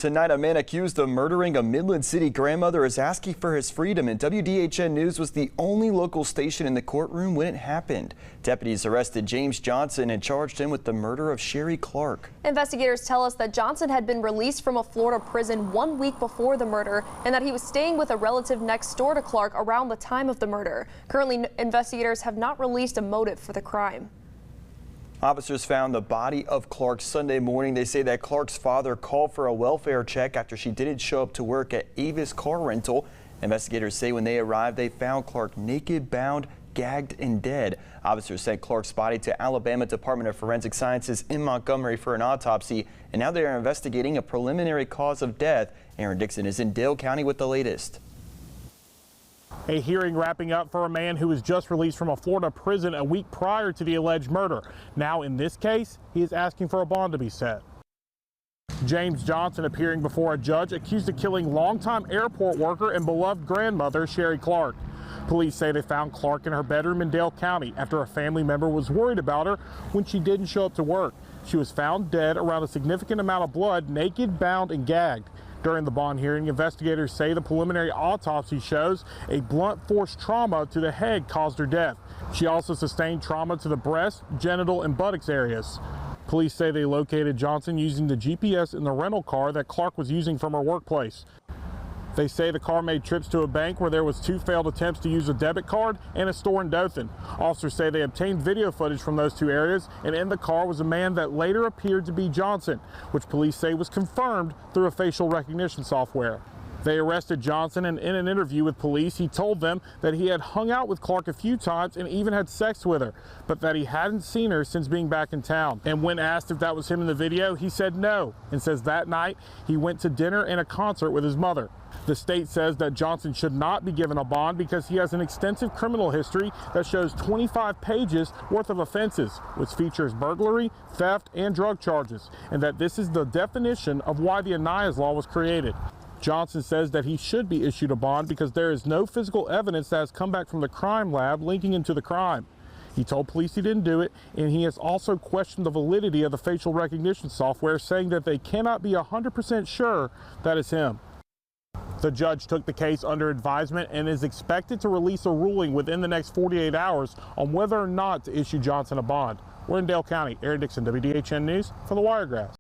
Tonight, a man accused of murdering a Midland City grandmother is asking for his freedom, and WDHN News was the only local station in the courtroom when it happened. Deputies arrested James Johnson and charged him with the murder of Sherry Clark. Investigators tell us that Johnson had been released from a Florida prison 1 week before the murder and that he was staying with a relative next door to Clark around the time of the murder. Currently, investigators have not released a motive for the crime. Officers found the body of Clark Sunday morning. They say that Clark's father called for a welfare check after she didn't show up to work at Avis Car Rental. Investigators say when they arrived, they found Clark naked, bound, gagged, and dead. Officers sent Clark's body to Alabama Department of Forensic Sciences in Montgomery for an autopsy, and now they are investigating a preliminary cause of death. Aaron Dixon is in Dale County with the latest. A hearing wrapping up for a man who was just released from a Florida prison a week prior to the alleged murder. Now, in this case, he is asking for a bond to be set. James Johnson appearing before a judge accused of killing longtime airport worker and beloved grandmother Sherry Clark. Police say they found Clark in her bedroom in Dale County after a family member was worried about her when she didn't show up to work. She was found dead around a significant amount of blood, naked, bound, and gagged. During the bond hearing, investigators say the preliminary autopsy shows a blunt force trauma to the head caused her death. She also sustained trauma to the breast, genital, and buttocks areas. Police say they located Johnson using the GPS in the rental car that Clark was using from her workplace. They say the car made trips to a bank where there was 2 failed attempts to use a debit card and a store in Dothan. Officers say they obtained video footage from those 2 areas, and in the car was a man that later appeared to be Johnson, which police say was confirmed through a facial recognition software. They arrested Johnson, and in an interview with police, he told them that he had hung out with Clark a few times and even had sex with her, but that he hadn't seen her since being back in town. And when asked if that was him in the video, he said no, and says that night he went to dinner and a concert with his mother. The state says that Johnson should not be given a bond because he has an extensive criminal history that shows 25 pages worth of offenses, which features burglary, theft, and drug charges, and that this is the definition of why the Anayas Law was created. Johnson says that he should be issued a bond because there is no physical evidence that has come back from the crime lab linking him to the crime. He told police he didn't do it, and he has also questioned the validity of the facial recognition software, saying that they cannot be 100% sure that it's him. The judge took the case under advisement and is expected to release a ruling within the next 48 hours on whether or not to issue Johnson a bond. We're in Dale County. Aaron Dixon, WDHN News for the Wiregrass.